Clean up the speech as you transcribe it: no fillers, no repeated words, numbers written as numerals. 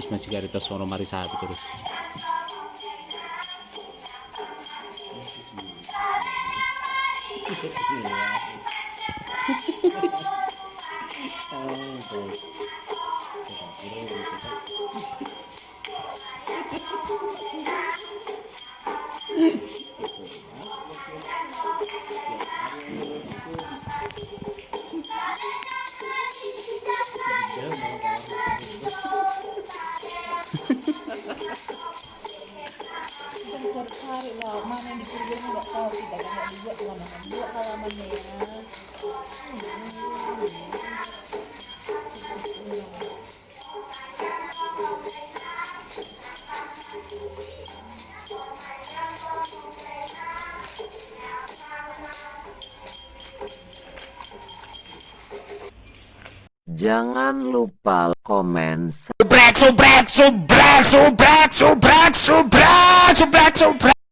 masih karitos sono mari sapi terus. Cari lah mana yang dikerjain nggak tahu, tidak dibuat mana buat halamannya ya. Jangan lupa komen. Subrek, subrek, subrek, subrek, subrek, subrek, subrek, subrek.